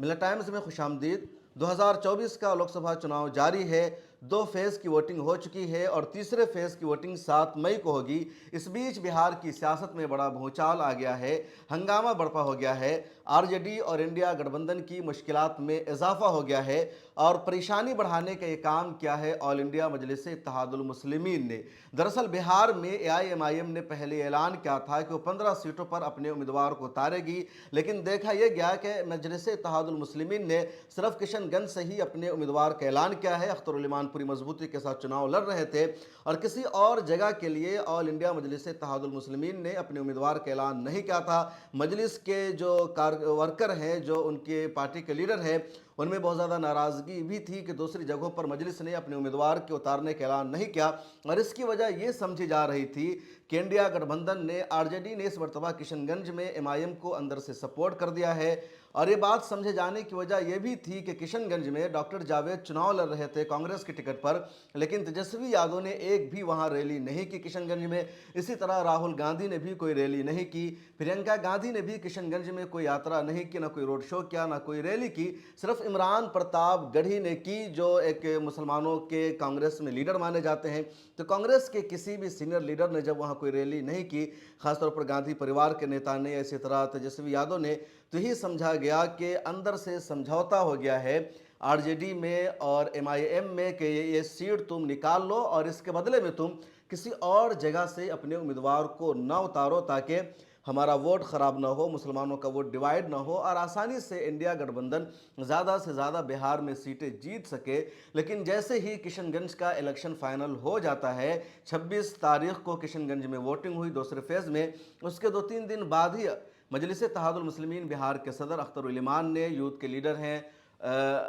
मिला टाइम्स में खुश आमदीद। 2024 का लोकसभा चुनाव जारी है। 2 फेज़ की वोटिंग हो चुकी है और तीसरे फेज़ की वोटिंग 7 मई को होगी। इस बीच बिहार की सियासत में बड़ा भूचाल आ गया है, हंगामा बर्पा हो गया है। आरजेडी और इंडिया गठबंधन की मुश्किलात में इजाफा हो गया है और परेशानी बढ़ाने का ये काम किया है ऑल इंडिया मजलिस इत्तेहादुल मुस्लिमीन ने। दरअसल बिहार में एआईएमआईएम ने पहले ऐलान किया था कि वो 15 सीटों पर अपने उम्मीदवार को उतारेगी, लेकिन देखा यह गया कि मजलिस इत्तेहादुल मुस्लिमीन ने सिर्फ किशनगंज से ही अपने उम्मीदवार का ऐलान किया है। अख्तरुल इमान पूरी मजबूती के साथ चुनाव लड़ रहे थे और किसी और जगह के लिए ऑल इंडिया मजलिस इत्तेहादुल मुस्लिमीन ने अपने उम्मीदवार का ऐलान नहीं किया था। मजलिस के जो वर्कर हैं, जो उनके पार्टी के लीडर हैं, उनमें बहुत ज़्यादा नाराज़गी भी थी कि दूसरी जगहों पर मजलिस ने अपने उम्मीदवार के उतारने का ऐलान नहीं किया और इसकी वजह ये समझी जा रही थी कि इंडिया गठबंधन ने, आरजेडी ने इस मरतबा किशनगंज में एमआईएम को अंदर से सपोर्ट कर दिया है। और ये बात समझे जाने की वजह यह भी थी कि किशनगंज में डॉक्टर जावेद चुनाव लड़ रहे थे कांग्रेस की टिकट पर, लेकिन तेजस्वी यादव ने एक भी वहां रैली नहीं की किशनगंज में। इसी तरह राहुल गांधी ने भी कोई रैली नहीं की, प्रियंका गांधी ने भी किशनगंज में कोई यात्रा नहीं की, ना कोई रोड शो किया, ना कोई रैली की। सिर्फ इमरान प्रताप गढ़ी ने की, जो एक मुसलमानों के कांग्रेस में लीडर माने जाते हैं। तो कांग्रेस के किसी भी सीनियर लीडर ने जब वहाँ कोई रैली नहीं की, खासतौर पर गांधी परिवार के नेता ने, इसी तरह तेजस्वी यादव ने, तो यही समझा गया कि अंदर से समझौता हो गया है आरजेडी में और एमआईएम में कि ये सीट तुम निकाल लो और इसके बदले में तुम किसी और जगह से अपने उम्मीदवार को न उतारो, ताकि हमारा वोट ख़राब ना हो, मुसलमानों का वोट डिवाइड ना हो और आसानी से इंडिया गठबंधन ज़्यादा से ज़्यादा बिहार में सीटें जीत सके। लेकिन जैसे ही किशनगंज का इलेक्शन फाइनल हो जाता है, 26 तारीख को किशनगंज में वोटिंग हुई दूसरे फेज़ में, उसके 2-3 दिन बाद ही मजलिस इत्तेहादुल मुस्लिमीन बिहार के सदर अख्तरुल इमान ने, यूथ के लीडर हैं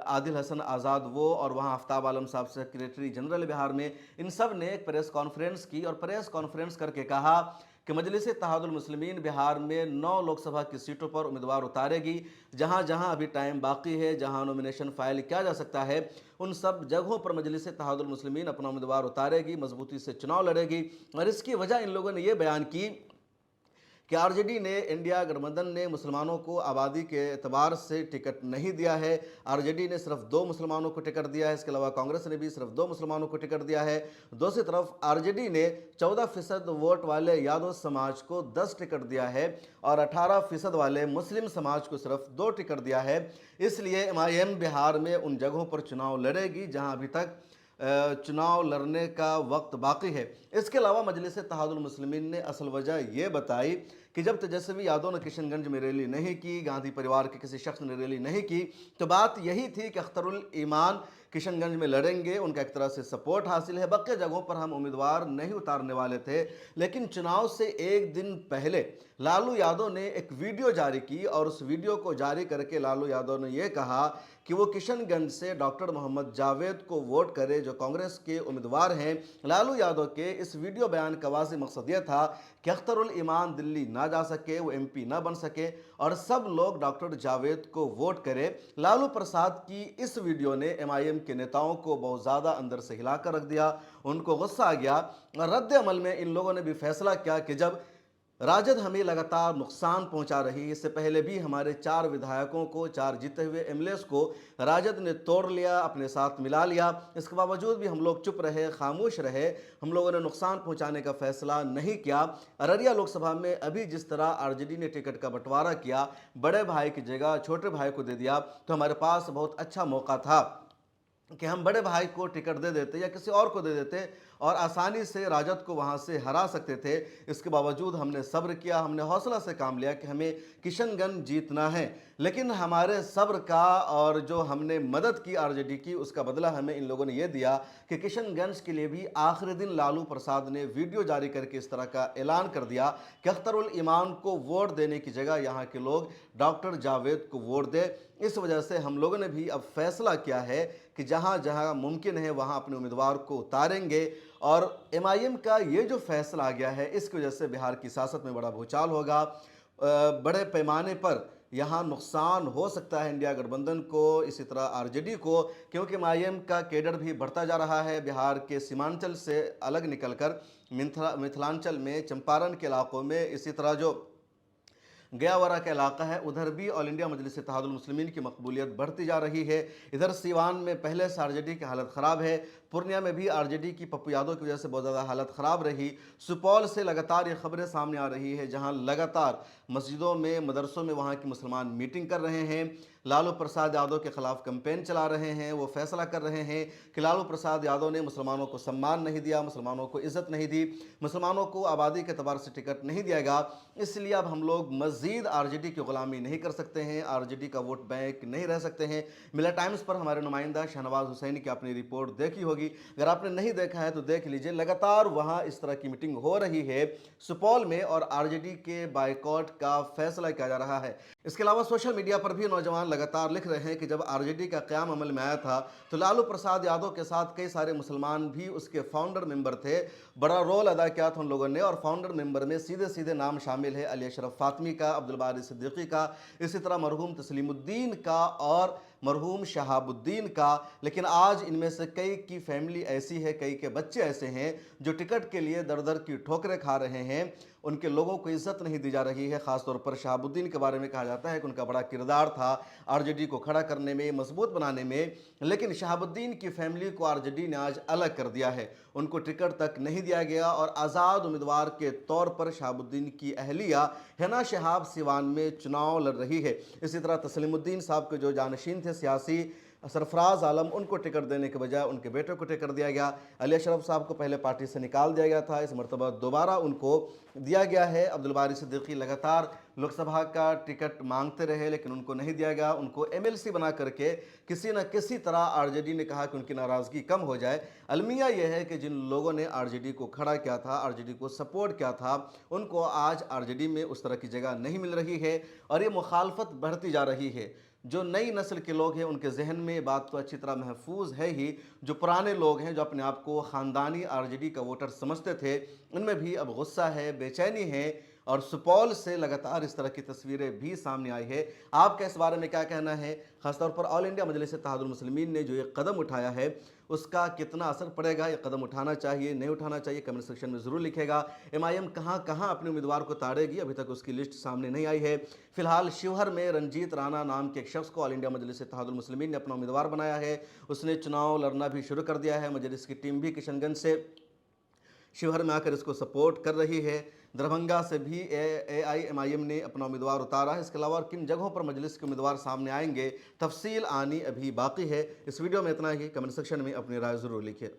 आदिल हसन आज़ाद वो, और वहाँ आफ्ताब आलम साहब सेक्रेटरी जनरल बिहार में, इन सब ने एक प्रेस कॉन्फ्रेंस की और प्रेस कॉन्फ्रेंस करके कहा कि मजलिस इत्तेहादुल मुस्लिमीन बिहार में 9 लोकसभा की सीटों पर उम्मीदवार उतारेगी। जहाँ जहाँ अभी टाइम बाकी है, जहाँ नॉमिनेशन फाइल किया जा सकता है, उन सब जगहों पर मजलिस इत्तेहादुल मुस्लिमीन अपना उम्मीदवार उतारेगी, मजबूती से चुनाव लड़ेगी। और इसकी वजह इन लोगों ने ये बयान की कि आरजेडी ने, इंडिया गठबंधन ने मुसलमानों को आबादी के एतबार से टिकट नहीं दिया है। आरजेडी ने सिर्फ 2 मुसलमानों को टिकट दिया है, इसके अलावा कांग्रेस ने भी सिर्फ 2 मुसलमानों को टिकट दिया है। दूसरी तरफ आरजेडी ने 14% वोट वाले यादव समाज को 10 टिकट दिया है और 18% वाले मुस्लिम समाज को सिर्फ 2 टिकट दिया है। इसलिए एमआईएम बिहार में उन जगहों पर चुनाव लड़ेगी जहां अभी तक चुनाव लड़ने का वक्त बाकी है। इसके अलावा मजलिस इत्तेहादुल मुस्लिमीन ने असल वजह यह बताई कि जब तेजस्वी यादव ने किशनगंज में रैली नहीं की, गांधी परिवार के किसी शख्स ने रैली नहीं की, तो बात यही थी कि अख्तरुल ईमान किशनगंज में लड़ेंगे, उनका एक तरह से सपोर्ट हासिल है, बाकी जगहों पर हम उम्मीदवार नहीं उतारने वाले थे। लेकिन चुनाव से एक दिन पहले लालू यादव ने एक वीडियो जारी की और उस वीडियो को जारी करके लालू यादव ने यह कहा कि वो किशनगंज से डॉक्टर मोहम्मद जावेद को वोट करे, जो कांग्रेस के उम्मीदवार हैं। लालू यादव के इस वीडियो बयान का वाज़ेह मकसद यह था कि अख्तरुल ईमान दिल्ली ना जा सके, वो एमपी ना बन सके और सब लोग डॉक्टर जावेद को वोट करें। लालू प्रसाद की इस वीडियो ने एमआईएम के नेताओं को बहुत ज़्यादा अंदर से हिलाकर रख दिया, उनको गुस्सा आ गया और रद्द अमल में इन लोगों ने भी फैसला किया कि जब राजद हमें लगातार नुकसान पहुंचा रही, इससे पहले भी हमारे 4 विधायकों को, 4 जीते हुए एमएलएस को राजद ने तोड़ लिया, अपने साथ मिला लिया, इसके बावजूद भी हम लोग चुप रहे, खामोश रहे, हम लोगों ने नुकसान पहुंचाने का फैसला नहीं किया। अररिया लोकसभा में अभी जिस तरह आरजेडी ने टिकट का बंटवारा किया, बड़े भाई की जगह छोटे भाई को दे दिया, तो हमारे पास बहुत अच्छा मौका था कि हम बड़े भाई को टिकट दे देते या किसी और को दे देते और आसानी से राजद को वहां से हरा सकते थे। इसके बावजूद हमने सब्र किया, हमने हौसला से काम लिया कि हमें किशनगंज जीतना है, लेकिन हमारे सब्र का और जो हमने मदद की आरजेडी की, उसका बदला हमें इन लोगों ने यह दिया कि किशनगंज के लिए भी आखिरी दिन लालू प्रसाद ने वीडियो जारी करके इस तरह का ऐलान कर दिया कि अख्तरुल ईमान को वोट देने की जगह यहाँ के लोग डॉक्टर जावेद को वोट दे। इस वजह से हम लोगों ने भी अब फैसला किया है कि जहाँ जहाँ मुमकिन है वहाँ अपने उम्मीदवार को उतारेंगे। और एमआईएम का ये जो फैसला आ गया है, इसकी वजह से बिहार की सियासत में बड़ा भूचाल होगा, बड़े पैमाने पर यहाँ नुकसान हो सकता है इंडिया गठबंधन को, इसी तरह आरजेडी को, क्योंकि एमआईएम का कैडर भी बढ़ता जा रहा है। बिहार के सीमांचल से अलग निकलकर मिथिलांचल में, चंपारण के इलाकों में, इसी तरह जो गयावरा का इलाका है, उधर भी ऑल इंडिया मजलिस इत्तेहादुल मुस्लिमीन की मकबूलियत बढ़ती जा रही है। इधर सीवान में पहले से आरजेडी की हालत ख़राब है, पूर्णिया में भी आरजेडी की पप्पू यादव की वजह से बहुत ज़्यादा हालत ख़राब रही। सुपौल से लगातार ये खबरें सामने आ रही है, जहां लगातार मस्जिदों में, मदरसों में वहां के मुसलमान मीटिंग कर रहे हैं, लालू प्रसाद यादव के खिलाफ कैंपेन चला रहे हैं। वो फैसला कर रहे हैं कि लालू प्रसाद यादव ने मुसलमानों को सम्मान नहीं दिया, मुसलमानों को इज्जत नहीं दी, मुसलमानों को आबादी के एतबार से टिकट नहीं दिया गया, इसलिए अब हम लोग मज़ीद आरजेडी की ग़ुलामी नहीं कर सकते हैं, आरजेडी का वोट बैंक नहीं रह सकते हैं। मिला टाइम्स पर हमारे नुमाइंदा शहनवाज हुसैन की आपने रिपोर्ट देखी होगी, अगर आपने नहीं देखा है तो देख लीजिए। लगातार वहाँ इस तरह की मीटिंग हो रही है सुपौल में और आरजेडी के बाइकॉट का फैसला किया जा रहा है। इसके अलावा सोशल मीडिया पर भी नौजवान लगातार लिख रहे हैं कि जब आरजेडी का क़याम अमल में आया था तो लालू प्रसाद यादव के साथ कई सारे मुसलमान भी उसके फाउंडर मेंबर थे, बड़ा रोल अदा किया था उन लोगों ने, और फाउंडर मेंबर में सीधे सीधे नाम शामिल है अली अशरफ फातमी का, अब्दुल बारी सिद्दीकी का, इसी तरह मरहूम तस्लीमुद्दीन का और मरहूम शहाबुद्दीन का। लेकिन आज इनमें से कई की फैमिली ऐसी है, कई के बच्चे ऐसे हैं जो टिकट के लिए दर दर की ठोकरें खा रहे हैं, उनके लोगों को इज्जत नहीं दी जा रही है। ख़ासतौर पर शहाबुद्दीन के बारे में कहा जाता है कि उनका बड़ा किरदार था आरजेडी को खड़ा करने में, मजबूत बनाने में, लेकिन शहाबुद्दीन की फैमिली को आरजेडी ने आज अलग कर दिया है, उनको टिकट तक नहीं दिया गया और आज़ाद उम्मीदवार के तौर पर शहाबुद्दीन की अहलिया हिना शहाब सिवान में चुनाव लड़ रही है। इसी तरह तस्लीमुद्दीन साहब के जो जानशीन थे सियासी सरफराज आलम, उनको टिकट देने के बजाय उनके बेटे को टिकट दिया गया। अली अशरफ साहब को पहले पार्टी से निकाल दिया गया था, इस मरतबा दोबारा उनको दिया गया है। अब्दुल बारी सिद्दीकी लगातार लोकसभा का टिकट मांगते रहे लेकिन उनको नहीं दिया गया, उनको एमएलसी बना करके किसी न किसी तरह आरजेडी ने कहा कि उनकी नाराज़गी कम हो जाए। अलमिया यह है कि जिन लोगों ने आरजेडी को खड़ा किया था, आरजेडी को सपोर्ट किया था, उनको आज आरजेडी में उस तरह की जगह नहीं मिल रही है और ये मुखालफत बढ़ती जा रही है। जो नई नस्ल के लोग हैं उनके जहन में बात तो अच्छी तरह महफूज है ही, जो पुराने लोग हैं जो अपने आप को ख़ानदानी आरजेडी का वोटर समझते थे, उनमें भी अब गुस्सा है, बेचैनी है और सुपौल से लगातार इस तरह की तस्वीरें भी सामने आई है। आपका इस बारे में क्या कहना है? ख़ासतौर पर ऑल इंडिया मजलिस इत्तेहादुल मुस्लिमीन ने जो ये कदम उठाया है उसका कितना असर पड़ेगा, ये कदम उठाना चाहिए नहीं उठाना चाहिए, कमेंट सेक्शन में ज़रूर लिखेगा। एमआईएम कहाँ कहाँ अपने उम्मीदवार को ताड़ेगी, अभी तक उसकी लिस्ट सामने नहीं आई है। फिलहाल शिवहर में रंजीत राणा नाम के एक शख्स को ऑल इंडिया मजलिस इत्तेहादुल मुस्लिमीन ने अपना उम्मीदवार बनाया है, उसने चुनाव लड़ना भी शुरू कर दिया है। मजलिस की टीम भी किशनगंज से शिवहर में आकर इसको सपोर्ट कर रही है। दरभंगा से भी एआईएमआईएम ने अपना उम्मीदवार उतारा है। इसके अलावा किन जगहों पर मजलिस के उम्मीदवार सामने आएंगे, तफसील आनी अभी बाकी है। इस वीडियो में इतना ही, कमेंट सेक्शन में अपनी राय ज़रूर लिखिए।